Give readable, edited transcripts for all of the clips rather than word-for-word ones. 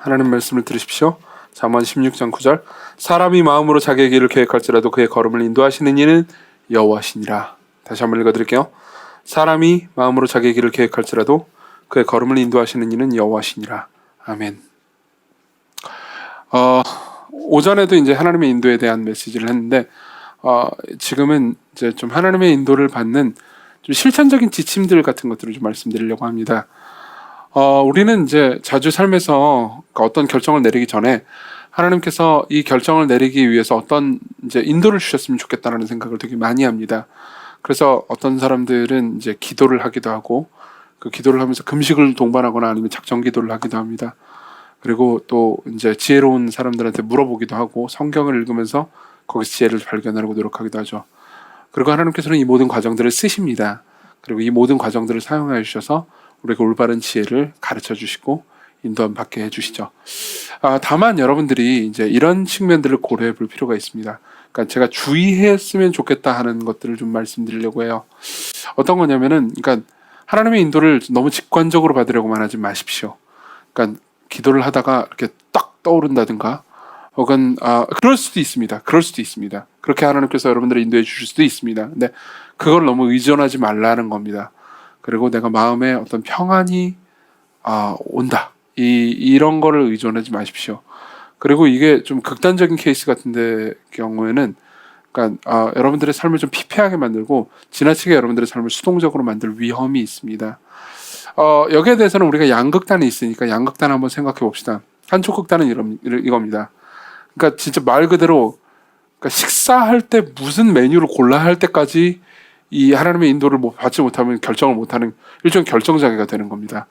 하나님 말씀을 들으십시오. 잠언 16장 9절. 사람이 마음으로 자기의 길을 계획할지라도 그의 걸음을 인도하시는 이는 여호와시니라. 다시 한번 읽어드릴게요. 사람이 마음으로 자기의 길을 계획할지라도 그의 걸음을 인도하시는 이는 여호와시니라. 아멘. 오전에도 이제 하나님의 인도에 대한 메시지를 했는데 지금은 이제 좀 하나님의 인도를 받는 좀 실천적인 지침들 같은 것들을 좀 말씀드리려고 합니다. 우리는 이제 자주 삶에서 어떤 결정을 내리기 전에 하나님께서 이 결정을 내리기 위해서 어떤 이제 인도를 주셨으면 좋겠다는 생각을 되게 많이 합니다. 그래서 어떤 사람들은 이제 기도를 하기도 하고 그 기도를 하면서 금식을 동반하거나 아니면 작정 기도를 하기도 합니다. 그리고 또 이제 지혜로운 사람들한테 물어보기도 하고 성경을 읽으면서 거기서 지혜를 발견하려고 노력하기도 하죠. 그리고 하나님께서는 이 모든 과정들을 쓰십니다. 그리고 이 모든 과정들을 사용하여 주셔서 우리가 올바른 지혜를 가르쳐 주시고 인도함 받게 해주시죠. 다만 여러분들이 이제 이런 측면들을 고려해 볼 필요가 있습니다. 그러니까 제가 주의했으면 좋겠다 하는 것들을 좀 말씀드리려고 해요. 어떤 거냐면은, 그러니까 하나님의 인도를 너무 직관적으로 받으려고만 하지 마십시오. 그러니까 기도를 하다가 이렇게 딱 떠오른다든가, 혹은 그럴 수도 있습니다. 그럴 수도 있습니다. 그렇게 하나님께서 여러분들을 인도해 주실 수도 있습니다. 근데 그걸 너무 의존하지 말라는 겁니다. 그리고 내가 마음에 어떤 평안이 온다. 이런 거를 의존하지 마십시오. 그리고 이게 좀 극단적인 케이스 같은데 경우에는, 그러니까 여러분들의 삶을 좀 피폐하게 만들고 지나치게 여러분들의 삶을 수동적으로 만들 위험이 있습니다. 여기에 대해서는 우리가 양극단이 있으니까 양극단 한번 생각해 봅시다. 한쪽 극단은 이겁니다. 그러니까 진짜 말 그대로, 그러니까 식사할 때 무슨 메뉴를 골라야 할 때까지 이 하나님의 인도를 받지 못하면 결정을 못하는 일종의 결정장애가 되는 겁니다.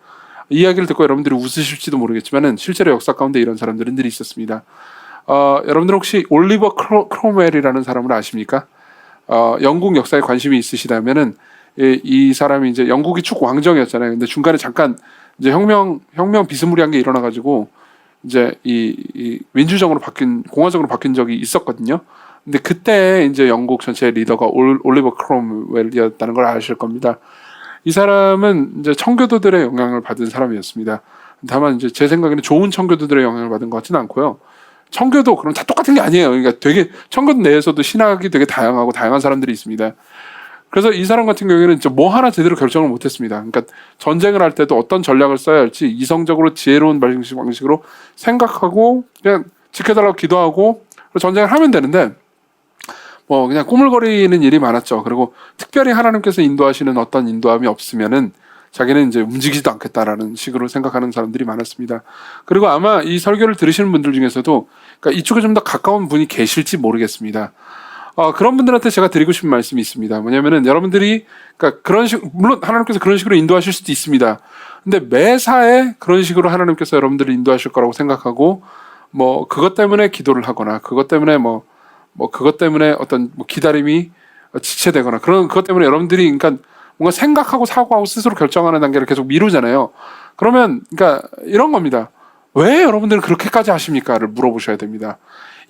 이 이야기를 듣고 여러분들이 웃으실지도 모르겠지만 실제로 역사 가운데 이런 사람들은 늘 있었습니다. 여러분들 혹시 올리버 크롬웰이라는 사람을 아십니까? 영국 역사에 관심이 있으시다면은 이 사람이 이제 영국이 쭉 왕정이었잖아요. 근데 중간에 잠깐 이제 혁명 비스무리한 게 일어나가지고 이제 이 민주정으로 공화정으로 바뀐 적이 있었거든요. 근데 그때 이제 영국 전체의 리더가 올리버 크롬웰이었다는 걸 아실 겁니다. 이 사람은 이제 청교도들의 영향을 받은 사람이었습니다. 다만 이제 제 생각에는 좋은 청교도들의 영향을 받은 것 같지는 않고요. 청교도 그럼 다 똑같은 게 아니에요. 그러니까 되게 청교도 내에서도 신학이 되게 다양하고 다양한 사람들이 있습니다. 그래서 이 사람 같은 경우에는 뭐 하나 제대로 결정을 못했습니다. 그러니까 전쟁을 할 때도 어떤 전략을 써야 할지 이성적으로 지혜로운 방식으로 생각하고 그냥 지켜달라고 기도하고 전쟁을 하면 되는데 그냥 꾸물거리는 일이 많았죠. 그리고 특별히 하나님께서 인도하시는 어떤 인도함이 없으면은 자기는 이제 움직이지도 않겠다라는 식으로 생각하는 사람들이 많았습니다. 그리고 아마 이 설교를 들으시는 분들 중에서도 그러니까 이쪽에 좀 더 가까운 분이 계실지 모르겠습니다. 그런 분들한테 제가 드리고 싶은 말씀이 있습니다. 뭐냐면은 여러분들이 그러니까 물론 하나님께서 그런 식으로 인도하실 수도 있습니다. 근데 매사에 그런 식으로 하나님께서 여러분들을 인도하실 거라고 생각하고 그것 때문에 기도를 하거나 그것 때문에 그것 때문에 어떤 기다림이 지체되거나 그것 때문에 여러분들이 그러니까 뭔가 생각하고 사고하고 스스로 결정하는 단계를 계속 미루잖아요. 그러면 그러니까 이런 겁니다. 왜 여러분들은 그렇게까지 하십니까?를 물어보셔야 됩니다.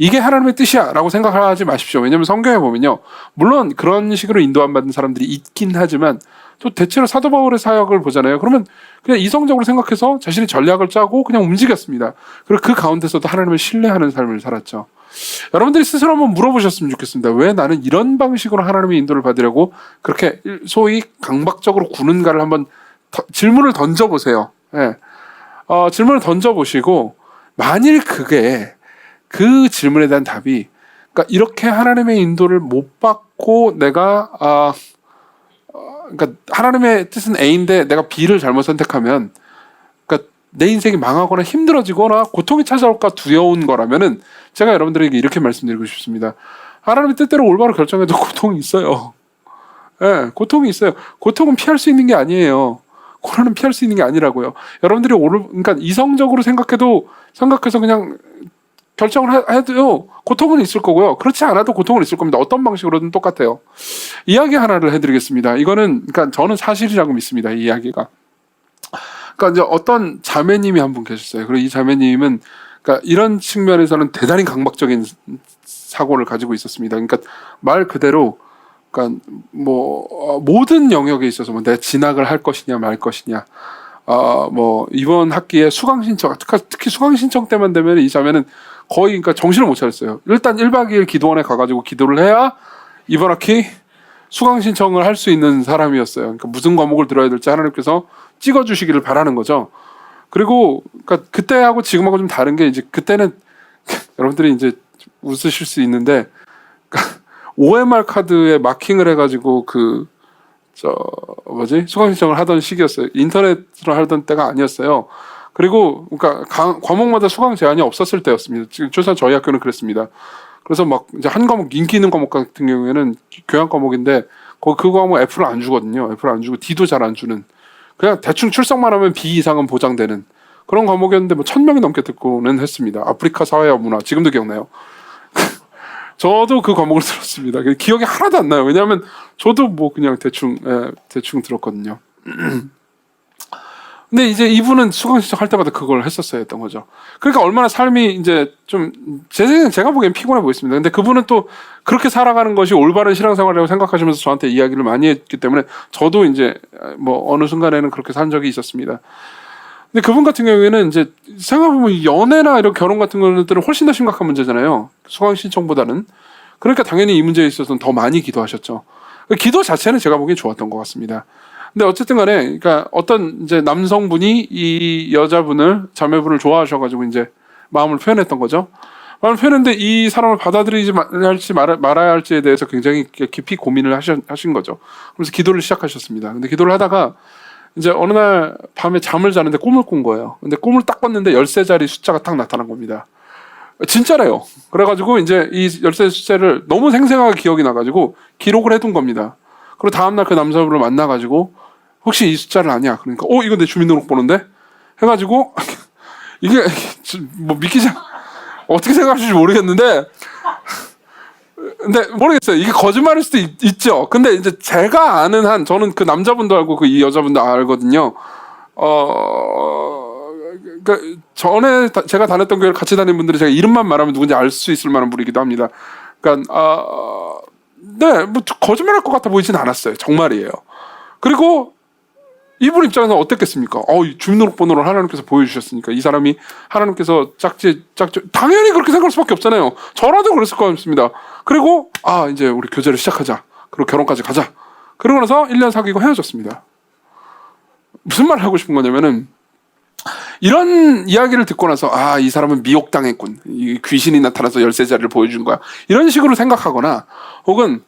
이게 하나님의 뜻이야 라고 생각하지 마십시오. 왜냐하면 성경에 보면요, 물론 그런 식으로 인도함 받은 사람들이 있긴 하지만 또 대체로 사도 바울의 사역을 보잖아요. 그러면 그냥 이성적으로 생각해서 자신이 전략을 짜고 그냥 움직였습니다. 그리고 그 가운데서도 하나님을 신뢰하는 삶을 살았죠. 여러분들이 스스로 한번 물어보셨으면 좋겠습니다. 왜 나는 이런 방식으로 하나님의 인도를 받으려고 그렇게 소위 강박적으로 구는가를 한번 질문을 던져보세요. 네. 질문을 던져보시고 만일 그게 그 질문에 대한 답이 그러니까 이렇게 하나님의 인도를 못 받고 내가 그러니까 하나님의 뜻은 A인데 내가 B를 잘못 선택하면 그러니까 내 인생이 망하거나 힘들어지거나 고통이 찾아올까 두려운 거라면은 제가 여러분들에게 이렇게 말씀드리고 싶습니다. 하나님의 뜻대로 올바로 결정해도 고통이 있어요. 네, 고통이 있어요. 고통은 피할 수 있는 게 아니에요. 고난은 피할 수 있는 게 아니라고요. 여러분들이 그러니까 이성적으로 생각해서 그냥 결정을 해도요, 고통은 있을 거고요. 그렇지 않아도 고통은 있을 겁니다. 어떤 방식으로든 똑같아요. 이야기 하나를 해드리겠습니다. 이거는, 그러니까 저는 사실이라고 믿습니다. 이 이야기가. 그러니까 이제 어떤 자매님이 한 분 계셨어요. 그리고 이 자매님은, 그러니까 이런 측면에서는 대단히 강박적인 사고를 가지고 있었습니다. 그러니까 말 그대로, 그러니까 모든 영역에 있어서 내가 진학을 할 것이냐 말 것이냐, 뭐 이번 학기에 수강 신청, 특히 수강 신청 때만 되면 이 자매는 거의 그러니까 정신을 못 차렸어요. 일단 1박 2일 기도원에 가가지고 기도를 해야 이번 학기 수강 신청을 할 수 있는 사람이었어요. 그러니까 무슨 과목을 들어야 될지 하나님께서 찍어주시기를 바라는 거죠. 그리고 그러니까 그때하고 지금하고 좀 다른 게 이제 그때는 여러분들이 이제 웃으실 수 있는데 그러니까 OMR 카드에 마킹을 해가지고 수강 신청을 하던 시기였어요. 인터넷으로 하던 때가 아니었어요. 그리고 그러니까 과목마다 수강 제한이 없었을 때였습니다. 지금 최소한 저희 학교는 그랬습니다. 그래서 막 이제 한 과목 인기 있는 과목 같은 경우에는 교양 과목인데 그 과목 F를 안 주거든요. F를 안 주고 D도 잘 안 주는 그냥 대충 출석만 하면 B 이상은 보장되는 그런 과목이었는데 뭐 1,000명이 넘게 듣고는 했습니다. 아프리카 사회와 문화 지금도 기억나요. 저도 그 과목을 들었습니다. 기억이 하나도 안 나요. 왜냐하면 저도 뭐 그냥 대충 들었거든요. 근데 이제 이분은 수강 신청할 때마다 그걸 했었어야 했던 거죠. 그러니까 얼마나 삶이 이제 좀 제가 보기엔 피곤해 보였습니다. 근데 그분은 또 그렇게 살아가는 것이 올바른 신앙생활이라고 생각하시면서 저한테 이야기를 많이 했기 때문에 저도 이제 뭐 어느 순간에는 그렇게 산 적이 있었습니다. 근데 그분 같은 경우에는 이제 생각해보면 연애나 이런 결혼 같은 것들은 훨씬 더 심각한 문제잖아요. 수강 신청보다는. 그러니까 당연히 이 문제에 있어서는 더 많이 기도하셨죠. 기도 자체는 제가 보기엔 좋았던 것 같습니다. 근데 어쨌든 간에, 그러니까 어떤 이제 남성분이 이 여자분을, 자매분을 좋아하셔가지고 이제 마음을 표현했던 거죠. 마음을 표현했는데 이 사람을 받아들이지 할지 말아야 할지에 대해서 굉장히 깊이 고민을 하신 거죠. 그래서 기도를 시작하셨습니다. 근데 기도를 하다가 이제 어느 날 밤에 잠을 자는데 꿈을 꾼 거예요. 근데 꿈을 딱 꿨는데 13자리 숫자가 딱 나타난 겁니다. 진짜래요. 그래가지고 이제 이 13 숫자를 너무 생생하게 기억이 나가지고 기록을 해둔 겁니다. 그리고 다음날 그 남자분을 만나가지고 혹시 이 숫자를 아냐? 그러니까 이거 내 주민등록번호인데? 해가지고 이게 뭐 어떻게 생각하실지 모르겠는데 근데 모르겠어요. 이게 거짓말일 수도 있죠. 근데 이제 제가 아는 한 저는 그 남자분도 알고 그 이 여자분도 알거든요. 그러니까 전에 제가 다녔던 교회를 같이 다니는 분들이 제가 이름만 말하면 누군지 알 수 있을 만한 분이기도 합니다. 그러니까 네, 뭐 거짓말할 것 같아 보이진 않았어요. 정말이에요. 그리고 이분 입장에서 어땠겠습니까? 주민등록번호를 하나님께서 보여주셨으니까 이 사람이 하나님께서 짝지 당연히 그렇게 생각할 수밖에 없잖아요. 저라도 그랬을 것 같습니다. 그리고 이제 우리 교제를 시작하자. 그리고 결혼까지 가자. 그러고 나서 1년 사귀고 헤어졌습니다. 무슨 말을 하고 싶은 거냐면은 이런 이야기를 듣고 나서 이 사람은 미혹당했군. 이 귀신이 나타나서 13자리를 보여준 거야. 이런 식으로 생각하거나 혹은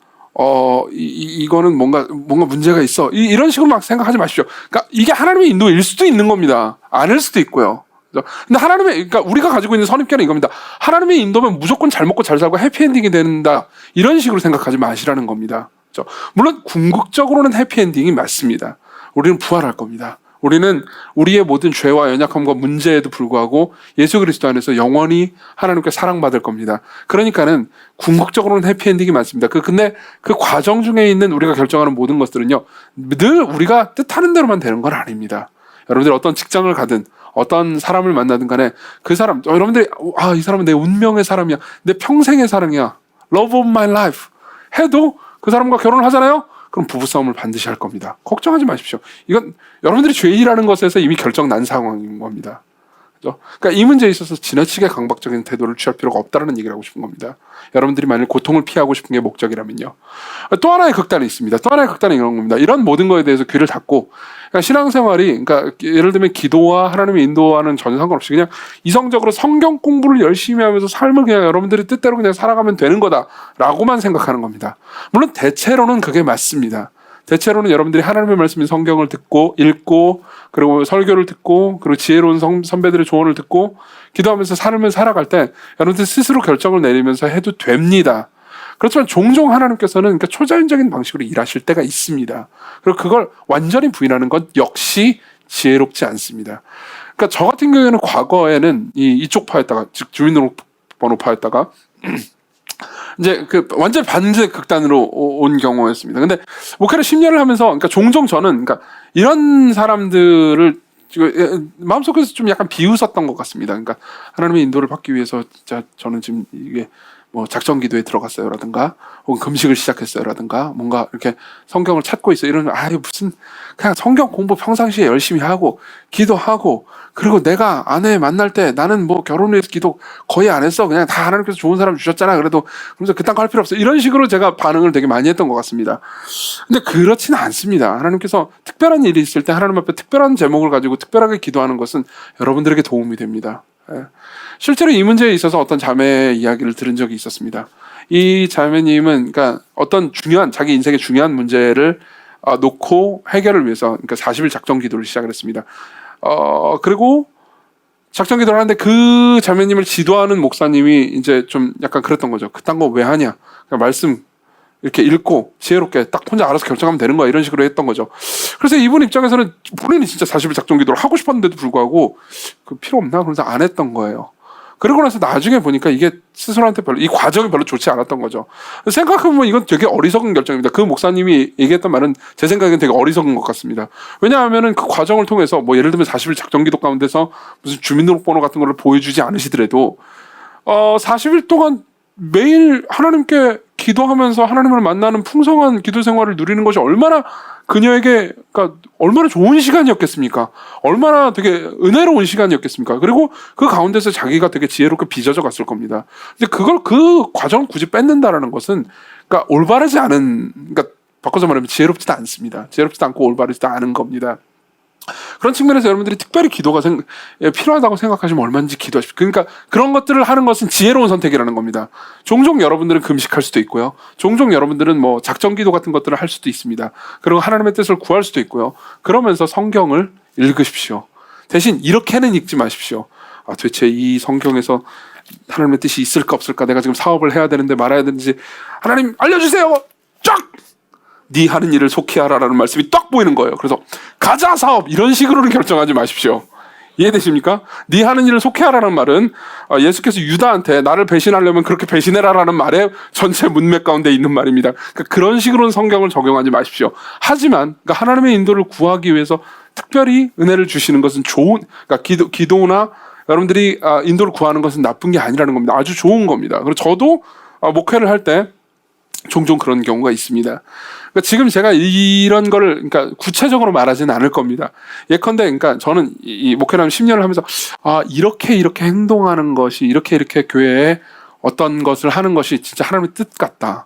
이거는 뭔가 문제가 있어. 이런 식으로 막 생각하지 마십시오. 그러니까 이게 하나님의 인도일 수도 있는 겁니다. 아닐 수도 있고요. 근데 그러니까 우리가 가지고 있는 선입견은 이겁니다. 하나님의 인도면 무조건 잘 먹고 잘 살고 해피엔딩이 된다. 이런 식으로 생각하지 마시라는 겁니다. 물론 궁극적으로는 해피엔딩이 맞습니다. 우리는 부활할 겁니다. 우리는 우리의 모든 죄와 연약함과 문제에도 불구하고 예수 그리스도 안에서 영원히 하나님께 사랑받을 겁니다. 그러니까는 궁극적으로는 해피엔딩이 많습니다. 근데 그 과정 중에 있는 우리가 결정하는 모든 것들은요, 늘 우리가 뜻하는 대로만 되는 건 아닙니다. 여러분들이 어떤 직장을 가든 어떤 사람을 만나든 간에 그 사람, 여러분들이 이 사람은 내 운명의 사람이야. 내 평생의 사랑이야. Love of my life. 해도 그 사람과 결혼을 하잖아요? 그럼 부부싸움을 반드시 할 겁니다. 걱정하지 마십시오. 이건 여러분들이 죄인이라는 것에서 이미 결정 난 상황인 겁니다. 그렇죠? 그러니까 이 문제에 있어서 지나치게 강박적인 태도를 취할 필요가 없다는 얘기를 하고 싶은 겁니다. 여러분들이 만일 고통을 피하고 싶은 게 목적이라면요. 또 하나의 극단이 있습니다. 또 하나의 극단은 이런 겁니다. 이런 모든 거에 대해서 귀를 닫고 그러니까 신앙생활이 그러니까 예를 들면 기도와 하나님의 인도와는 전혀 상관없이 그냥 이성적으로 성경 공부를 열심히 하면서 삶을 그냥 여러분들이 뜻대로 그냥 살아가면 되는 거다라고만 생각하는 겁니다. 물론 대체로는 그게 맞습니다. 대체로는 여러분들이 하나님의 말씀인 성경을 듣고 읽고 그리고 설교를 듣고 그리고 지혜로운 선배들의 조언을 듣고 기도하면서 삶을 살아갈 때 여러분들 스스로 결정을 내리면서 해도 됩니다. 그렇지만 종종 하나님께서는 그러니까 초자연적인 방식으로 일하실 때가 있습니다. 그리고 그걸 완전히 부인하는 것 역시 지혜롭지 않습니다. 그러니까 저 같은 경우에는 과거에는 이쪽 파였다가 즉 주민등록번호파였다가 이제 완전 반대 극단으로 온 경우였습니다. 근데 목회를 10년을 하면서 그러니까 종종 저는 그러니까 이런 사람들을 마음속에서 좀 약간 비웃었던 것 같습니다. 그러니까 하나님의 인도를 받기 위해서 진짜 저는 지금 이게 뭐 작전 기도에 들어갔어요라든가 혹은 금식을 시작했어요라든가 뭔가 이렇게 성경을 찾고 있어 이러면 무슨 그냥 성경 공부 평상시에 열심히 하고 기도하고 그리고 내가 아내 만날 때 나는 뭐 결혼을 위해서 기도 거의 안 했어 그냥 다 하나님께서 좋은 사람 주셨잖아 그래도 그러면서 그딴 거 할 필요 없어 이런 식으로 제가 반응을 되게 많이 했던 것 같습니다. 근데 그렇지는 않습니다. 하나님께서 특별한 일이 있을 때 하나님 앞에 특별한 제목을 가지고 특별하게 기도하는 것은 여러분들에게 도움이 됩니다. 실제로 이 문제에 있어서 어떤 자매의 이야기를 들은 적이 있었습니다. 이 자매님은 그러니까 어떤 자기 인생의 중요한 문제를 놓고 해결을 위해서 그러니까 40일 작정 기도를 시작을 했습니다. 그리고 작정 기도를 하는데 그 자매님을 지도하는 목사님이 이제 좀 약간 그랬던 거죠. 그딴 거 왜 하냐? 그냥 말씀 이렇게 읽고 지혜롭게 딱 혼자 알아서 결정하면 되는 거야 이런 식으로 했던 거죠. 그래서 이분 입장에서는 본인이 진짜 40일 작정 기도를 하고 싶었는데도 불구하고 그 필요 없나? 그러면서 안 했던 거예요. 그러고 나서 나중에 보니까 이게 스스로한테 이 과정이 별로 좋지 않았던 거죠. 생각해보면 이건 되게 어리석은 결정입니다. 그 목사님이 얘기했던 말은 제 생각엔 되게 어리석은 것 같습니다. 왜냐하면은 그 과정을 통해서 뭐 예를 들면 40일 작정 기도 가운데서 무슨 주민등록번호 같은 거를 보여주지 않으시더라도 40일 동안 매일 하나님께 기도하면서 하나님을 만나는 풍성한 기도 생활을 누리는 것이 얼마나 그녀에게 그러니까 얼마나 좋은 시간이었겠습니까? 얼마나 되게 은혜로운 시간이었겠습니까? 그리고 그 가운데서 자기가 되게 지혜롭게 빚어져 갔을 겁니다. 근데 그 과정을 굳이 뺏는다라는 것은 그러니까 올바르지 않은 그러니까 바꿔서 말하면 지혜롭지도 않습니다. 지혜롭지도 않고 올바르지도 않은 겁니다. 그런 측면에서 여러분들이 특별히 기도가 필요하다고 생각하시면 얼마든지 기도하십시오. 그러니까 그런 것들을 하는 것은 지혜로운 선택이라는 겁니다. 종종 여러분들은 금식할 수도 있고요. 종종 여러분들은 뭐 작정 기도 같은 것들을 할 수도 있습니다. 그리고 하나님의 뜻을 구할 수도 있고요. 그러면서 성경을 읽으십시오. 대신 이렇게는 읽지 마십시오. 도대체 이 성경에서 하나님의 뜻이 있을까 없을까? 내가 지금 사업을 해야 되는데 말아야 되는지 하나님 알려주세요. 쫙! 네 하는 일을 속히 하라라는 말씀이 딱 보이는 거예요. 그래서 가자 사업 이런 식으로는 결정하지 마십시오. 이해되십니까? 네 하는 일을 속히 하라는 말은 예수께서 유다한테 나를 배신하려면 그렇게 배신해라라는 말의 전체 문맥 가운데 있는 말입니다. 그러니까 그런 식으로는 성경을 적용하지 마십시오. 하지만 그러니까 하나님의 인도를 구하기 위해서 특별히 은혜를 주시는 것은 그러니까 기도나 여러분들이 인도를 구하는 것은 나쁜 게 아니라는 겁니다. 아주 좋은 겁니다. 그리고 저도 목회를 할 때 종종 그런 경우가 있습니다. 그러니까 지금 제가 이런 거를 그러니까 구체적으로 말하지는 않을 겁니다. 예컨대 그러니까 저는 이 목회를 10년을 하면서 이렇게 행동하는 것이 이렇게 교회에 어떤 것을 하는 것이 진짜 하나님의 뜻 같다.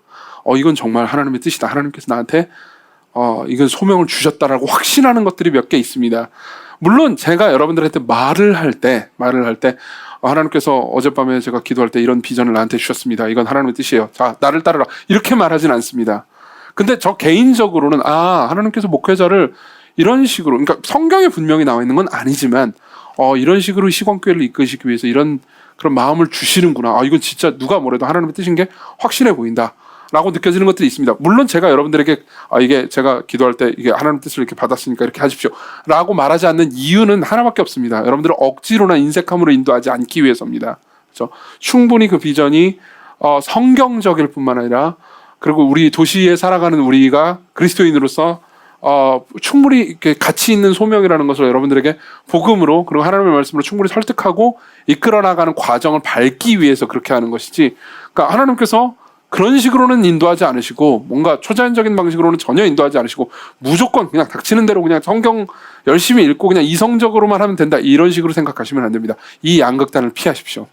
이건 정말 하나님의 뜻이다. 하나님께서 나한테 이건 소명을 주셨다라고 확신하는 것들이 몇 개 있습니다. 물론 제가 여러분들한테 말을 할 때 하나님께서 어젯밤에 제가 기도할 때 이런 비전을 나한테 주셨습니다. 이건 하나님의 뜻이에요. 자, 나를 따르라. 이렇게 말하진 않습니다. 근데 저 개인적으로는 하나님께서 목회자를 이런 식으로 그러니까 성경에 분명히 나와 있는 건 아니지만 이런 식으로 시공교회를 이끄시기 위해서 이런 그런 마음을 주시는구나. 이건 진짜 누가 뭐래도 하나님의 뜻인 게 확실해 보인다. 라고 느껴지는 것들이 있습니다. 물론 제가 여러분들에게 이게 제가 기도할 때 이게 하나님 뜻을 이렇게 받았으니까 이렇게 하십시오 라고 말하지 않는 이유는 하나밖에 없습니다. 여러분들을 억지로나 인색함으로 인도하지 않기 위해서입니다. 그렇죠? 충분히 그 비전이 성경적일 뿐만 아니라 그리고 우리 도시에 살아가는 우리가 그리스도인으로서 충분히 이렇게 가치 있는 소명이라는 것을 여러분들에게 복음으로 그리고 하나님의 말씀으로 충분히 설득하고 이끌어 나가는 과정을 밟기 위해서 그렇게 하는 것이지. 그러니까 하나님께서 그런 식으로는 인도하지 않으시고 뭔가 초자연적인 방식으로는 전혀 인도하지 않으시고 무조건 그냥 닥치는 대로 그냥 성경 열심히 읽고 그냥 이성적으로만 하면 된다 이런 식으로 생각하시면 안 됩니다. 이 양극단을 피하십시오.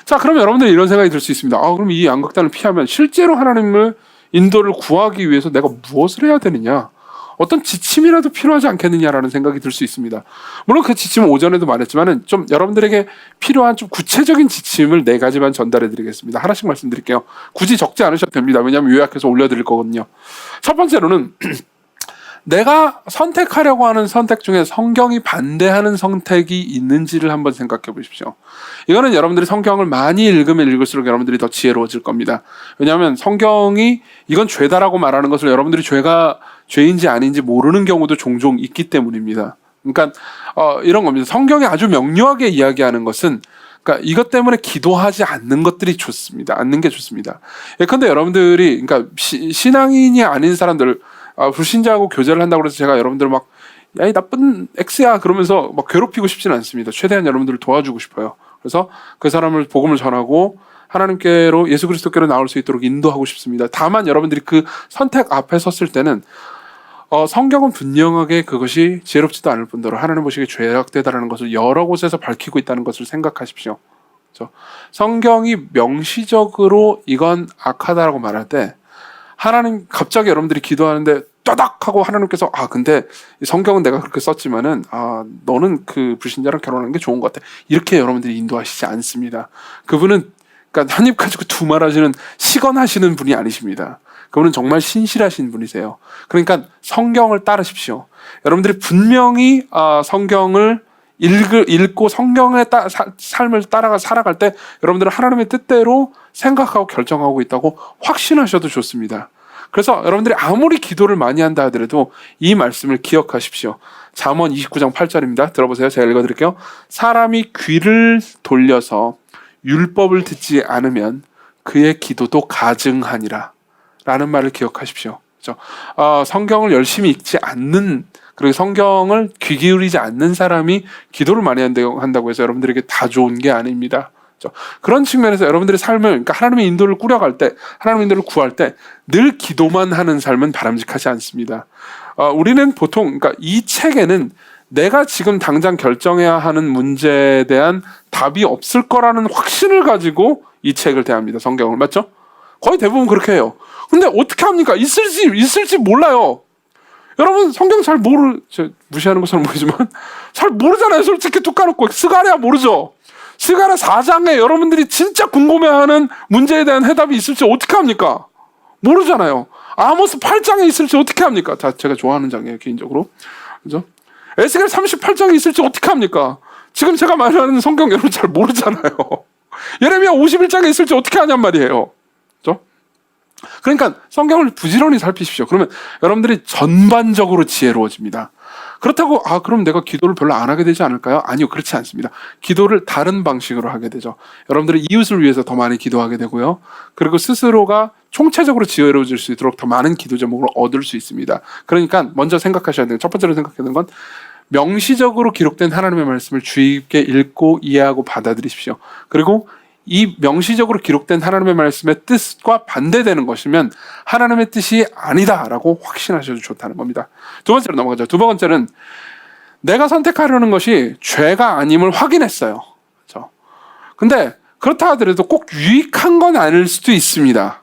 자, 그러면 여러분들이 이런 생각이 들 수 있습니다. 그럼 이 양극단을 피하면 실제로 하나님의 인도를 구하기 위해서 내가 무엇을 해야 되느냐? 어떤 지침이라도 필요하지 않겠느냐라는 생각이 들 수 있습니다. 물론 그 지침은 오전에도 말했지만은 좀 여러분들에게 필요한 좀 구체적인 지침을 4가지만 전달해 드리겠습니다. 하나씩 말씀드릴게요. 굳이 적지 않으셔도 됩니다. 왜냐하면 요약해서 올려드릴 거거든요. 첫 번째로는 내가 선택하려고 하는 선택 중에 성경이 반대하는 선택이 있는지를 한번 생각해 보십시오. 이거는 여러분들이 성경을 많이 읽으면 읽을수록 여러분들이 더 지혜로워질 겁니다. 왜냐하면 성경이 이건 죄다라고 말하는 것을 여러분들이 죄가 죄인지 아닌지 모르는 경우도 종종 있기 때문입니다. 그러니까 이런 겁니다. 성경이 아주 명료하게 이야기하는 것은 그러니까 이것 때문에 기도하지 않는 것들이 좋습니다. 않는 게 좋습니다. 예컨대 여러분들이 그러니까 신앙인이 아닌 사람들 불신자하고 교제를 한다고 해서 제가 여러분들 막 야, 이 나쁜 X야 그러면서 막 괴롭히고 싶지는 않습니다. 최대한 여러분들을 도와주고 싶어요. 그래서 그 사람을 복음을 전하고 하나님께로 예수 그리스도께로 나올 수 있도록 인도하고 싶습니다. 다만 여러분들이 그 선택 앞에 섰을 때는 성경은 분명하게 그것이 지혜롭지도 않을 뿐더러 하나님 보시기에 죄악되다라는 것을 여러 곳에서 밝히고 있다는 것을 생각하십시오. 그렇죠? 성경이 명시적으로 이건 악하다라고 말할 때 하나님 갑자기 여러분들이 기도하는데 떠닥 하고 하나님께서 근데 성경은 내가 그렇게 썼지만은 너는 그 불신자랑 결혼하는 게 좋은 것 같아. 이렇게 여러분들이 인도하시지 않습니다. 그분은 그러니까 한 입 가지고 두 말 하시는 시건하시는 분이 아니십니다. 그분은 정말 신실하신 분이세요. 그러니까 성경을 따르십시오. 여러분들이 분명히 성경을 읽고 성경의 삶을 따라가 살아갈 때 여러분들은 하나님의 뜻대로 생각하고 결정하고 있다고 확신하셔도 좋습니다. 그래서 여러분들이 아무리 기도를 많이 한다 하더라도 이 말씀을 기억하십시오. 잠언 29장 8절입니다. 들어보세요. 제가 읽어드릴게요. 사람이 귀를 돌려서 율법을 듣지 않으면 그의 기도도 가증하니라 라는 말을 기억하십시오. 그렇죠? 성경을 열심히 읽지 않는, 그리고 성경을 귀 기울이지 않는 사람이 기도를 많이 한다고 해서 여러분들에게 다 좋은 게 아닙니다. 그렇죠? 그런 측면에서 여러분들의 삶을, 그러니까 하나님의 인도를 꾸려갈 때, 하나님의 인도를 구할 때 늘 기도만 하는 삶은 바람직하지 않습니다. 우리는 보통, 그러니까 이 책에는 내가 지금 당장 결정해야 하는 문제에 대한 답이 없을 거라는 확신을 가지고 이 책을 대합니다. 성경을. 맞죠? 거의 대부분 그렇게 해요. 근데 어떻게 합니까? 있을지 몰라요. 여러분 성경 잘 무시하는 것처럼 보이지만 잘 모르잖아요. 솔직히 뚝 까놓고. 스가랴 모르죠? 스가랴 4장에 여러분들이 진짜 궁금해하는 문제에 대한 해답이 있을지 어떻게 합니까? 모르잖아요. 아모스 8장에 있을지 어떻게 합니까? 제가 좋아하는 장이에요, 개인적으로. 그죠? 에스겔 38장에 있을지 어떻게 합니까? 지금 제가 말하는 성경 여러분 잘 모르잖아요. 예레미야 51장에 있을지 어떻게 하냔 말이에요. 그죠? 그러니까 성경을 부지런히 살피십시오. 그러면 여러분들이 전반적으로 지혜로워집니다. 그렇다고 그럼 내가 기도를 별로 안 하게 되지 않을까요? 아니요, 그렇지 않습니다. 기도를 다른 방식으로 하게 되죠. 여러분들이 이웃을 위해서 더 많이 기도하게 되고요. 그리고 스스로가 총체적으로 지혜로워질 수 있도록 더 많은 기도 제목을 얻을 수 있습니다. 그러니까 먼저 생각하셔야 되는, 첫 번째로 생각해야 되는 건 명시적으로 기록된 하나님의 말씀을 주의 깊게 읽고 이해하고 받아들이십시오. 그리고 이 명시적으로 기록된 하나님의 말씀의 뜻과 반대되는 것이면 하나님의 뜻이 아니다라고 확신하셔도 좋다는 겁니다. 두 번째로 넘어가죠. 두 번째는 내가 선택하려는 것이 죄가 아님을 확인했어요. 그렇죠? 근데 그렇다 하더라도 꼭 유익한 건 아닐 수도 있습니다.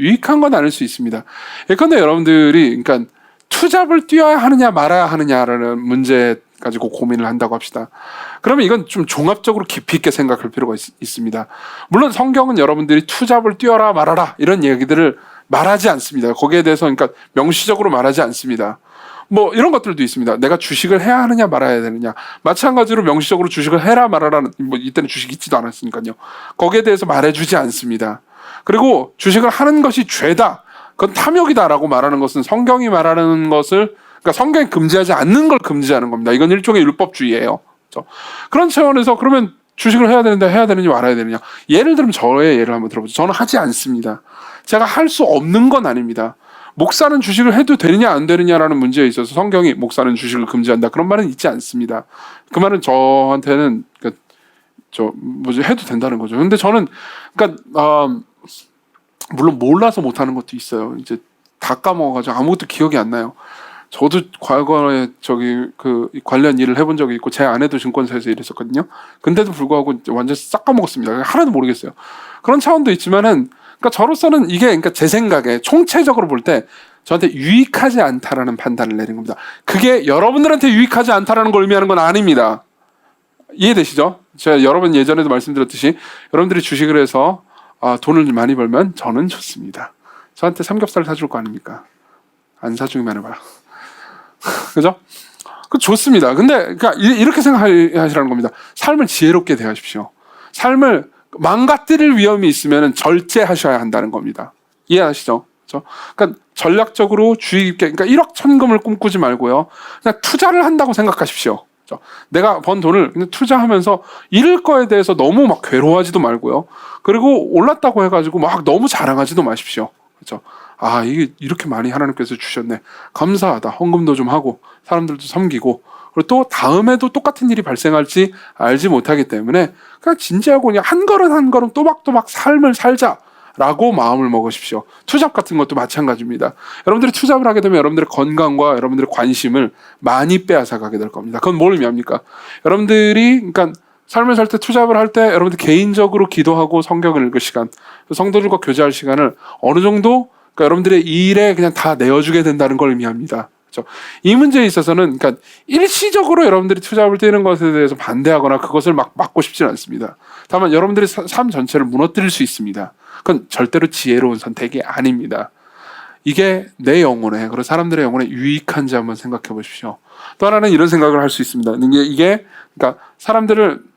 유익한 건 아닐 수 있습니다. 예컨대 여러분들이 그러니까 투잡을 뛰어야 하느냐 말아야 하느냐라는 문제 가지고 고민을 한다고 합시다. 그러면 이건 좀 종합적으로 깊이 있게 생각할 필요가 있습니다. 물론 성경은 여러분들이 투잡을 뛰어라 말아라 이런 얘기들을 말하지 않습니다. 거기에 대해서 그러니까 명시적으로 말하지 않습니다. 뭐 이런 것들도 있습니다. 내가 주식을 해야 하느냐 말아야 되느냐. 마찬가지로 명시적으로 주식을 해라 말아라는, 뭐 이때는 주식이 있지도 않았으니까요. 거기에 대해서 말해주지 않습니다. 그리고 주식을 하는 것이 죄다, 그건 탐욕이다라고 말하는 것은 성경이 말하는 것을, 그러니까 성경이 금지하지 않는 걸 금지하는 겁니다. 이건 일종의 율법주의예요. 그렇죠? 그런 차원에서 그러면 주식을 해야 되는데 해야 되느냐 말아야 되느냐. 예를 들면 저의 예를 한번 들어보죠. 저는 하지 않습니다. 제가 할 수 없는 건 아닙니다. 목사는 주식을 해도 되느냐 안 되느냐라는 문제에 있어서 성경이 목사는 주식을 금지한다 그런 말은 있지 않습니다. 그 말은 저한테는 해도 된다는 거죠. 근데 저는 물론 몰라서 못하는 것도 있어요. 이제 다 까먹어가지고 아무것도 기억이 안 나요. 저도 과거에 관련 일을 해본 적이 있고 제 아내도 증권사에서 일했었거든요. 근데도 불구하고 완전 싹 까먹었습니다. 하나도 모르겠어요. 그런 차원도 있지만은 그러니까 저로서는 이게 그러니까 제 생각에 총체적으로 볼 때 저한테 유익하지 않다라는 판단을 내린 겁니다. 그게 여러분들한테 유익하지 않다라는 걸 의미하는 건 아닙니다. 이해되시죠? 제가 여러 번 예전에도 말씀드렸듯이 여러분들이 주식을 해서 돈을 많이 벌면 저는 좋습니다. 저한테 삼겹살 사줄 거 아닙니까? 안 사주기만 해봐요. 그죠? 그 좋습니다. 근데 그러니까 이렇게 생각하시라는 겁니다. 삶을 지혜롭게 대하십시오. 삶을 망가뜨릴 위험이 있으면 절제하셔야 한다는 겁니다. 이해하시죠? 그렇죠? 그러니까 전략적으로 주의 깊게, 그러니까 1억 천금을 꿈꾸지 말고요. 그냥 투자를 한다고 생각하십시오. 그렇죠? 내가 번 돈을 그냥 투자하면서 잃을 거에 대해서 너무 막 괴로워하지도 말고요. 그리고 올랐다고 해가지고 막 너무 자랑하지도 마십시오. 그렇죠? 이게 이렇게 많이 하나님께서 주셨네. 감사하다. 헌금도 좀 하고 사람들도 섬기고, 그리고 또 다음에도 똑같은 일이 발생할지 알지 못하기 때문에 그냥 진지하고 그냥 한 걸음 한 걸음 또박또박 삶을 살자라고 마음을 먹으십시오. 투잡 같은 것도 마찬가지입니다. 여러분들이 투잡을 하게 되면 여러분들의 건강과 여러분들의 관심을 많이 빼앗아 가게 될 겁니다. 그건 뭘 의미합니까? 여러분들이 그러니까 삶을 살 때 투잡을 할 때 여러분들 개인적으로 기도하고 성경을 읽을 시간, 성도들과 교제할 시간을 어느 정도 그러니까 여러분들의 일에 그냥 다 내어주게 된다는 걸 의미합니다. 그렇죠? 이 문제에 있어서는 그러니까 일시적으로 여러분들이 투잡을 뛰는 것에 대해서 반대하거나 그것을 막 막고 싶지는 않습니다. 다만 여러분들이 삶 전체를 무너뜨릴 수 있습니다. 그건 절대로 지혜로운 선택이 아닙니다. 이게 내 영혼에 그리고 사람들의 영혼에 유익한지 한번 생각해 보십시오. 또 하나는 이런 생각을 할 수 있습니다. 이게 그러니까 사람들을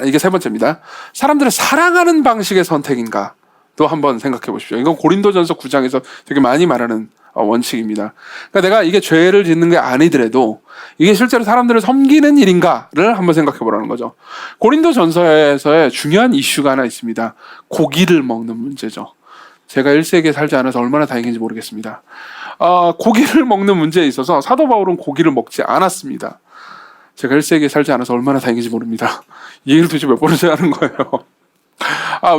이게 세 번째입니다. 사람들을 사랑하는 방식의 선택인가? 또 한번 생각해 보십시오. 이건 고린도전서 9장에서 되게 많이 말하는 원칙입니다. 그러니까 내가 이게 죄를 짓는 게 아니더라도 이게 실제로 사람들을 섬기는 일인가를 한번 생각해 보라는 거죠. 고린도전서에서의 중요한 이슈가 하나 있습니다. 고기를 먹는 문제죠. 제가 1세기에 살지 않아서 얼마나 다행인지 모르겠습니다. 고기를 먹는 문제에 있어서 사도 바울은 고기를 먹지 않았습니다. 제가 1세기에 살지 않아서 얼마나 다행인지 모릅니다. 이 얘기를 도대체 몇 번을 해야 하는 거예요.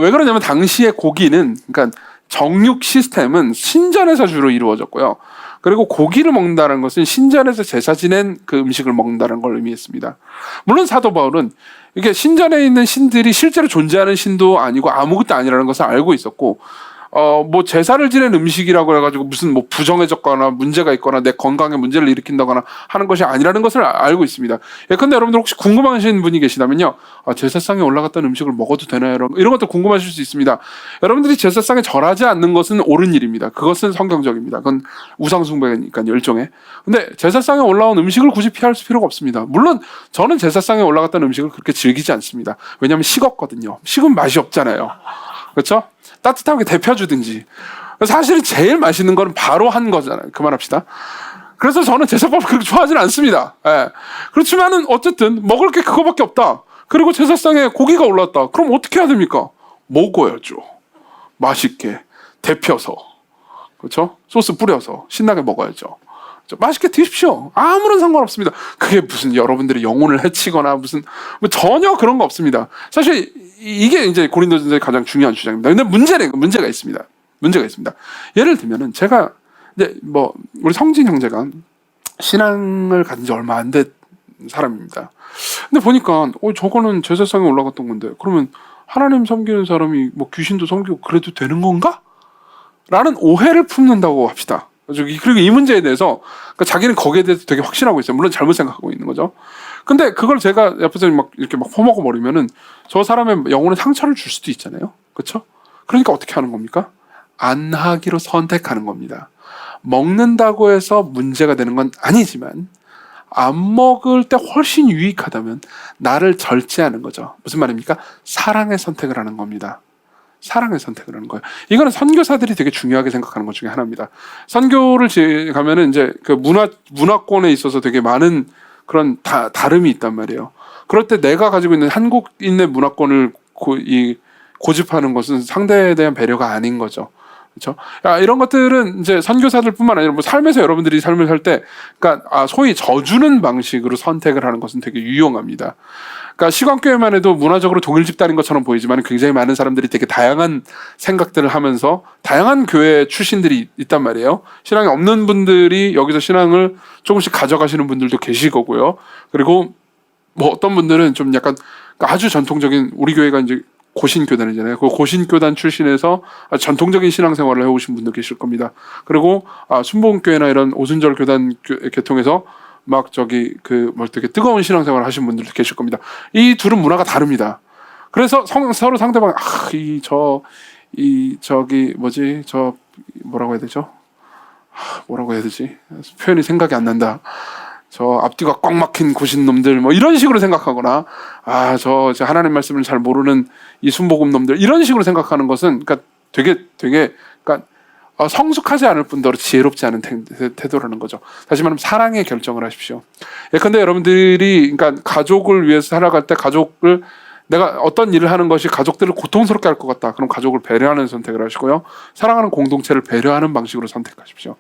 왜 그러냐면 당시에 고기는 그러니까 정육 시스템은 신전에서 주로 이루어졌고요. 그리고 고기를 먹는다는 것은 신전에서 제사 지낸 그 음식을 먹는다는 걸 의미했습니다. 물론 사도 바울은 이게 신전에 있는 신들이 실제로 존재하는 신도 아니고 아무것도 아니라는 것을 알고 있었고 뭐 제사를 지낸 음식이라고 해가지고 무슨 뭐 부정해졌거나 문제가 있거나 내 건강에 문제를 일으킨다거나 하는 것이 아니라는 것을 알고 있습니다. 예컨대 여러분들 혹시 궁금하신 분이 계시다면요, 제사상에 올라갔던 음식을 먹어도 되나요? 이런 것도 궁금하실 수 있습니다. 여러분들이 제사상에 절하지 않는 것은 옳은 일입니다. 그것은 성경적입니다. 그건 우상숭배니까요, 일종의. 근데 제사상에 올라온 음식을 굳이 피할 필요가 없습니다. 물론 저는 제사상에 올라갔던 음식을 그렇게 즐기지 않습니다. 왜냐하면 식었거든요. 식은 맛이 없잖아요. 그렇죠? 따뜻하게 데펴주든지. 사실은 제일 맛있는 거는 바로 한 거잖아요. 그만합시다. 그래서 저는 제사밥을 그렇게 좋아하지는 않습니다. 예. 그렇지만은 어쨌든 먹을 게 그거밖에 없다. 그리고 제사상에 고기가 올랐다. 그럼 어떻게 해야 됩니까? 먹어야죠. 맛있게 데펴서, 그렇죠? 소스 뿌려서 신나게 먹어야죠. 맛있게 드십시오. 아무런 상관없습니다. 그게 무슨 여러분들의 영혼을 해치거나 무슨 뭐 전혀 그런 거 없습니다. 사실 이게 이제 고린도전서의 가장 중요한 주장입니다. 근데 문제가 있습니다. 문제가 있습니다. 예를 들면은 제가 이제 뭐 우리 성진 형제가 신앙을 가진 지 얼마 안 된 사람입니다. 근데 보니까 저거는 제사상에 올라갔던 건데 그러면 하나님 섬기는 사람이 뭐 귀신도 섬기고 그래도 되는 건가? 라는 오해를 품는다고 합시다. 그리고 이 문제에 대해서 그러니까 자기는 거기에 대해서 되게 확신하고 있어요. 물론 잘못 생각하고 있는 거죠. 근데 그걸 제가 옆에서 막 이렇게 막 퍼먹어 버리면은 저 사람의 영혼에 상처를 줄 수도 있잖아요. 그렇죠? 그러니까 어떻게 하는 겁니까? 안 하기로 선택하는 겁니다. 먹는다고 해서 문제가 되는 건 아니지만 안 먹을 때 훨씬 유익하다면 나를 절제하는 거죠. 무슨 말입니까? 사랑의 선택을 하는 겁니다. 사랑의 선택을 하는 거예요. 이거는 선교사들이 되게 중요하게 생각하는 것 중에 하나입니다. 선교를 가면은 이제 그 문화권에 있어서 되게 많은 그런 다름이 있단 말이에요. 그럴 때 내가 가지고 있는 한국인의 문화권을 고집하는 것은 상대에 대한 배려가 아닌 거죠. 그렇죠? 이런 것들은 이제 선교사들뿐만 아니라 뭐 삶에서 여러분들이 삶을 살 때, 그러니까 소위 져주는 방식으로 선택을 하는 것은 되게 유용합니다. 그러니까 시광교회만 해도 문화적으로 동일 집단인 것처럼 보이지만 굉장히 많은 사람들이 되게 다양한 생각들을 하면서 다양한 교회 출신들이 있단 말이에요. 신앙이 없는 분들이 여기서 신앙을 조금씩 가져가시는 분들도 계실 거고요. 그리고 뭐 어떤 분들은 좀 약간 아주 전통적인 우리 교회가 이제 고신교단이잖아요. 그 고신교단 출신에서 전통적인 신앙생활을 해오신 분도 계실 겁니다. 그리고 순복음교회나 이런 오순절 교단 계통에서 막 되게 뜨거운 신앙생활을 하신 분들도 계실 겁니다. 이 둘은 문화가 다릅니다. 그래서 서로 상대방 뭐라고 해야 되죠? 뭐라고 해야 되지? 표현이 생각이 안 난다. 저 앞뒤가 꽉 막힌 고신 놈들 뭐 이런 식으로 생각하거나 저 하나님 말씀을 잘 모르는 이 순복음 놈들 이런 식으로 생각하는 것은 그러니까 되게 그러니까 성숙하지 않을 뿐더러 지혜롭지 않은 태도라는 거죠. 다시 말하면 사랑의 결정을 하십시오. 예컨대 여러분들이 그러니까 가족을 위해서 살아갈 때 가족을 내가 어떤 일을 하는 것이 가족들을 고통스럽게 할 것 같다. 그럼 가족을 배려하는 선택을 하시고요. 사랑하는 공동체를 배려하는 방식으로 선택하십시오.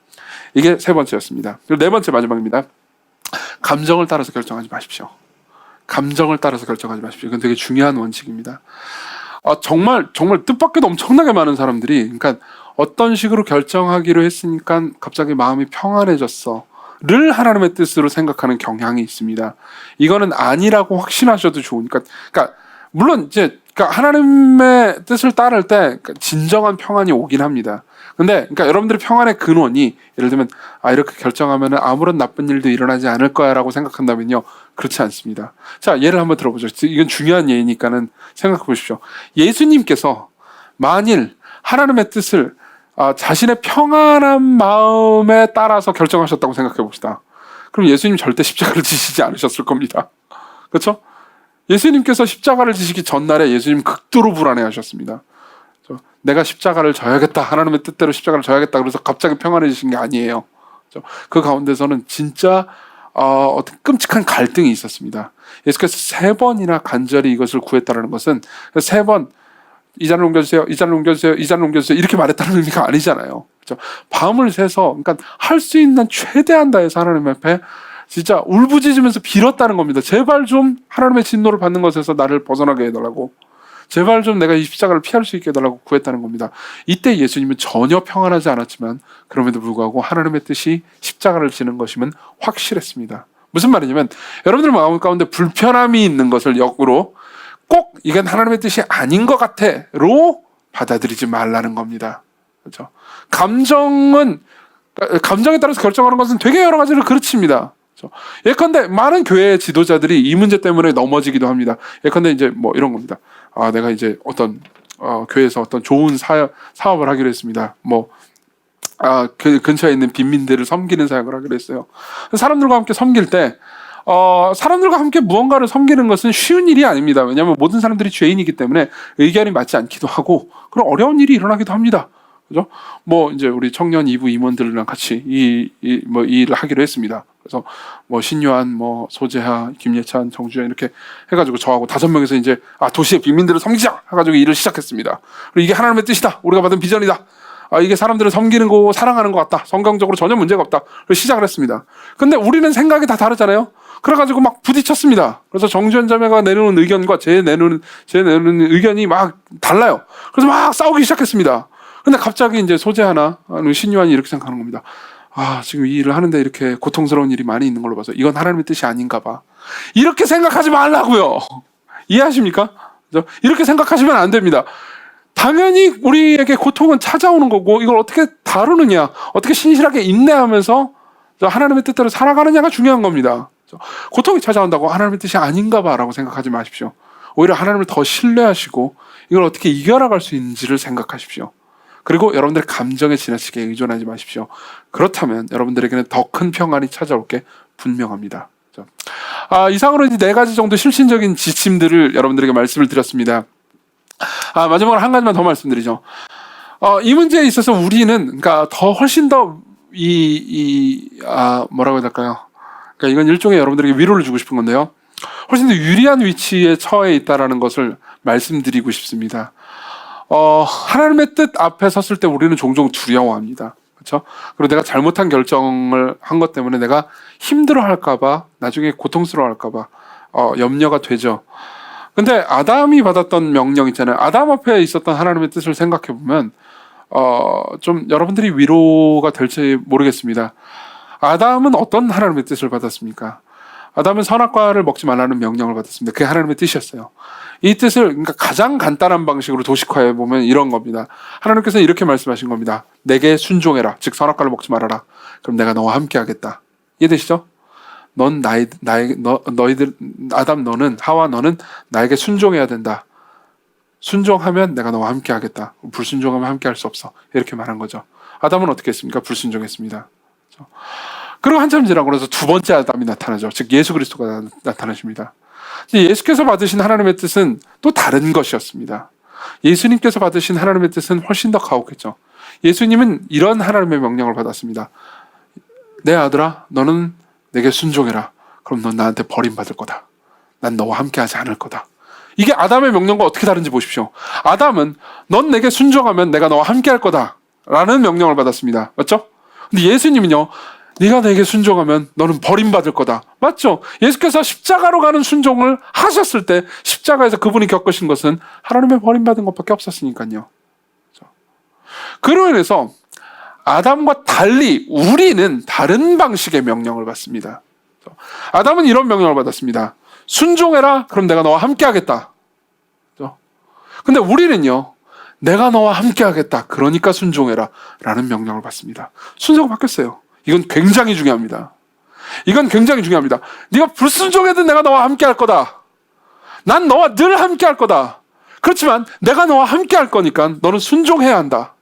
이게 세 번째였습니다. 그리고 네 번째 마지막입니다. 감정을 따라서 결정하지 마십시오. 감정을 따라서 결정하지 마십시오. 이건 되게 중요한 원칙입니다. 정말 뜻밖에도 엄청나게 많은 사람들이, 그러니까 어떤 식으로 결정하기로 했으니까 갑자기 마음이 평안해졌어 를 하나님의 뜻으로 생각하는 경향이 있습니다. 이거는 아니라고 확신하셔도 좋으니까, 그러니까 물론 이제 그러니까 하나님의 뜻을 따를 때 진정한 평안이 오긴 합니다. 근데 그러니까 여러분들의 평안의 근원이, 예를 들면 이렇게 결정하면 아무런 나쁜 일도 일어나지 않을 거야 라고 생각한다면요, 그렇지 않습니다. 자, 예를 한번 들어보죠. 이건 중요한 예니까는 생각해 보십시오. 예수님께서 만일 하나님의 뜻을 자신의 평안한 마음에 따라서 결정하셨다고 생각해 봅시다. 그럼 예수님 절대 십자가를 지시지 않으셨을 겁니다. 그렇죠? 예수님께서 십자가를 지시기 전날에 예수님 극도로 불안해하셨습니다. 내가 십자가를 져야겠다, 하나님의 뜻대로 십자가를 져야겠다, 그래서 갑자기 평안해지신 게 아니에요. 그 가운데서는 진짜 어떤 끔찍한 갈등이 있었습니다. 예수께서 3번이나 간절히 이것을 구했다는 것은 3번 이 잔을 옮겨주세요, 이 잔을 옮겨주세요, 이 잔을 옮겨주세요 이렇게 말했다는 의미가 아니잖아요. 그렇죠? 밤을 새서, 그러니까 할 수 있는 최대한 다해서 하나님 앞에 진짜 울부짖으면서 빌었다는 겁니다. 제발 좀 하나님의 진노를 받는 것에서 나를 벗어나게 해달라고, 제발 좀 내가 이 십자가를 피할 수 있게 해달라고 구했다는 겁니다. 이때 예수님은 전혀 평안하지 않았지만 그럼에도 불구하고 하나님의 뜻이 십자가를 지는 것임은 확실했습니다. 무슨 말이냐면, 여러분들 마음 가운데 불편함이 있는 것을 역으로 꼭 이건 하나님의 뜻이 아닌 것 같아로 받아들이지 말라는 겁니다. 그렇죠? 감정에 따라서 결정하는 것은 되게 여러 가지로 그르칩니다. 그렇죠? 예컨대 많은 교회 지도자들이 이 문제 때문에 넘어지기도 합니다. 예컨대 이제 뭐 이런 겁니다. 내가 이제 어떤 교회에서 어떤 좋은 사업을 하기로 했습니다. 그 근처에 있는 빈민들을 섬기는 사역을 하기로 했어요. 사람들과 함께 섬길 때 사람들과 함께 무언가를 섬기는 것은 쉬운 일이 아닙니다. 왜냐하면 모든 사람들이 죄인이기 때문에 의견이 맞지 않기도 하고 그런 어려운 일이 일어나기도 합니다. 그죠? 이제 우리 청년 2부 임원들이랑 같이 이 일을 하기로 했습니다. 그래서 신요한, 소재하, 김예찬, 정주현 이렇게 해가지고 저하고 5명에서 이제 도시의 빈민들을 섬기자 해가지고 일을 시작했습니다. 그리고 이게 하나님의 뜻이다, 우리가 받은 비전이다, 이게 사람들을 섬기는 거고 사랑하는 것 같다, 성경적으로 전혀 문제가 없다, 그래서 시작을 했습니다. 근데 우리는 생각이 다 다르잖아요. 그래가지고 막 부딪혔습니다. 그래서 정주현 자매가 내놓은 의견과 제 내놓은 의견이 막 달라요. 그래서 막 싸우기 시작했습니다. 근데 갑자기 이제 소재하나 신유한이 이렇게 생각하는 겁니다. 지금 이 일을 하는데 이렇게 고통스러운 일이 많이 있는 걸로 봐서 이건 하나님의 뜻이 아닌가 봐. 이렇게 생각하지 말라고요. 이해하십니까? 이렇게 생각하시면 안 됩니다. 당연히 우리에게 고통은 찾아오는 거고, 이걸 어떻게 다루느냐, 어떻게 신실하게 인내하면서 하나님의 뜻대로 살아가느냐가 중요한 겁니다. 고통이 찾아온다고 하나님의 뜻이 아닌가 봐 라고 생각하지 마십시오. 오히려 하나님을 더 신뢰하시고 이걸 어떻게 이겨나갈 수 있는지를 생각하십시오. 그리고 여러분들의 감정에 지나치게 의존하지 마십시오. 그렇다면 여러분들에게는 더 큰 평안이 찾아올 게 분명합니다. 이상으로 이제 4가지 정도 실질적인 지침들을 여러분들에게 말씀을 드렸습니다. 마지막으로 한 가지만 더 말씀드리죠. 이 문제에 있어서 우리는, 그러니까 훨씬 더 뭐라고 해야 될까요? 그러니까 이건 일종의 여러분들에게 위로를 주고 싶은 건데요. 훨씬 더 유리한 위치에 처해 있다라는 것을 말씀드리고 싶습니다. 하나님의 뜻 앞에 섰을 때 우리는 종종 두려워합니다. 그렇죠? 그리고 내가 잘못한 결정을 한 것 때문에 내가 힘들어할까봐, 나중에 고통스러워할까봐 염려가 되죠. 근데 아담이 받았던 명령 있잖아요. 아담 앞에 있었던 하나님의 뜻을 생각해 보면 좀 여러분들이 위로가 될지 모르겠습니다. 아담은 어떤 하나님의 뜻을 받았습니까? 아담은 선악과를 먹지 말라는 명령을 받았습니다. 그게 하나님의 뜻이었어요. 이 뜻을, 그러니까 가장 간단한 방식으로 도식화해 보면 이런 겁니다. 하나님께서 이렇게 말씀하신 겁니다. 내게 순종해라. 즉 선악과를 먹지 말아라. 그럼 내가 너와 함께 하겠다. 이해되시죠? 너희들, 아담 너는, 하와 너는 나에게 순종해야 된다. 순종하면 내가 너와 함께 하겠다. 불순종하면 함께 할 수 없어. 이렇게 말한 거죠. 아담은 어떻게 했습니까? 불순종했습니다. 그리고 한참 지나고 그래서 2번째 아담이 나타나죠. 즉 예수 그리스도가 나타나십니다. 예수께서 받으신 하나님의 뜻은 또 다른 것이었습니다. 예수님께서 받으신 하나님의 뜻은 훨씬 더 가혹했죠. 예수님은 이런 하나님의 명령을 받았습니다. 내 아들아, 너는 내게 순종해라. 그럼 넌 나한테 버림받을 거다. 난 너와 함께하지 않을 거다. 이게 아담의 명령과 어떻게 다른지 보십시오. 아담은 넌 내게 순종하면 내가 너와 함께할 거다 라는 명령을 받았습니다. 맞죠? 근데 예수님은요, 네가 내게 순종하면 너는 버림받을 거다. 맞죠? 예수께서 십자가로 가는 순종을 하셨을 때 십자가에서 그분이 겪으신 것은 하나님의 버림받은 것밖에 없었으니까요. 그로 인해서 아담과 달리 우리는 다른 방식의 명령을 받습니다. 아담은 이런 명령을 받았습니다. 순종해라. 그럼 내가 너와 함께 하겠다. 근데 우리는요, 내가 너와 함께 하겠다. 그러니까 순종해라. 라는 명령을 받습니다. 순서가 바뀌었어요. 이건 굉장히 중요합니다. 이건 굉장히 중요합니다. 네가 불순종해도 내가 너와 함께 할 거다. 난 너와 늘 함께 할 거다. 그렇지만 내가 너와 함께 할 거니까 너는 순종해야 한다.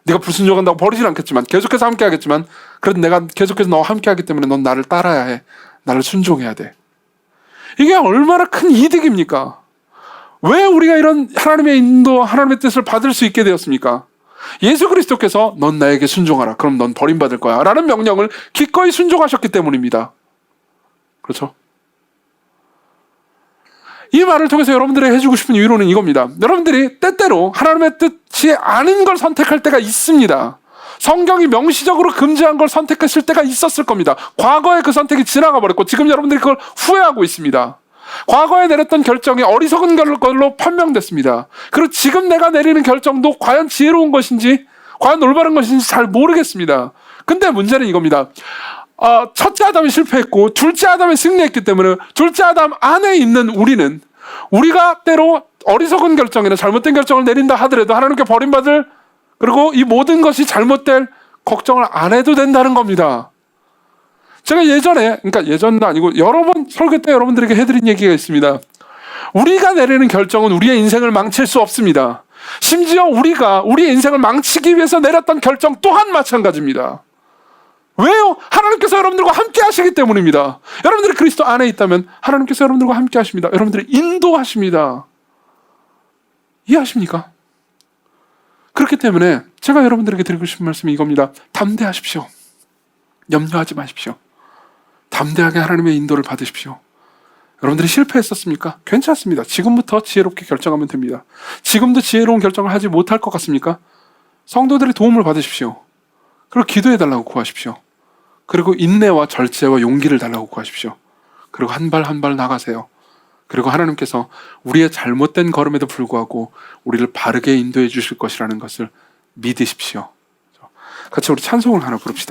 네가 불순종한다고 버리진 않겠지만, 계속해서 함께 하겠지만, 그래도 내가 계속해서 너와 함께 하기 때문에 넌 나를 따라야 해. 나를 순종해야 돼. 이게 얼마나 큰 이득입니까? 왜 우리가 이런 하나님의 인도, 하나님의 뜻을 받을 수 있게 되었습니까? 예수 그리스도께서 넌 나에게 순종하라. 그럼 넌 버림받을 거야. 라는 명령을 기꺼이 순종하셨기 때문입니다. 그렇죠? 이 말을 통해서 여러분들에게 해주고 싶은 위로는 이겁니다. 여러분들이 때때로 하나님의 뜻이 아닌 걸 선택할 때가 있습니다. 성경이 명시적으로 금지한 걸 선택했을 때가 있었을 겁니다. 과거에 그 선택이 지나가 버렸고 지금 여러분들이 그걸 후회하고 있습니다. 과거에 내렸던 결정이 어리석은 걸로 판명됐습니다. 그리고 지금 내가 내리는 결정도 과연 지혜로운 것인지, 과연 올바른 것인지 잘 모르겠습니다. 근데 문제는 이겁니다. 첫째 아담이 실패했고 둘째 아담이 승리했기 때문에 둘째 아담 안에 있는 우리는, 우리가 때로 어리석은 결정이나 잘못된 결정을 내린다 하더라도 하나님께 버림받을, 그리고 이 모든 것이 잘못될 걱정을 안 해도 된다는 겁니다. 제가 예전에, 그러니까 예전도 아니고 여러 번 설교 때 여러분들에게 해드린 얘기가 있습니다. 우리가 내리는 결정은 우리의 인생을 망칠 수 없습니다. 심지어 우리가 우리의 인생을 망치기 위해서 내렸던 결정 또한 마찬가지입니다. 왜요? 하나님께서 여러분들과 함께 하시기 때문입니다. 여러분들이 그리스도 안에 있다면 하나님께서 여러분들과 함께 하십니다. 여러분들을 인도하십니다. 이해하십니까? 그렇기 때문에 제가 여러분들에게 드리고 싶은 말씀이 이겁니다. 담대하십시오. 염려하지 마십시오. 담대하게 하나님의 인도를 받으십시오. 여러분들이 실패했었습니까? 괜찮습니다. 지금부터 지혜롭게 결정하면 됩니다. 지금도 지혜로운 결정을 하지 못할 것 같습니까? 성도들의 도움을 받으십시오. 그리고 기도해달라고 구하십시오. 그리고 인내와 절제와 용기를 달라고 구하십시오. 그리고 한 발 한 발 나가세요. 그리고 하나님께서 우리의 잘못된 걸음에도 불구하고 우리를 바르게 인도해 주실 것이라는 것을 믿으십시오. 같이 우리 찬송을 하나 부릅시다.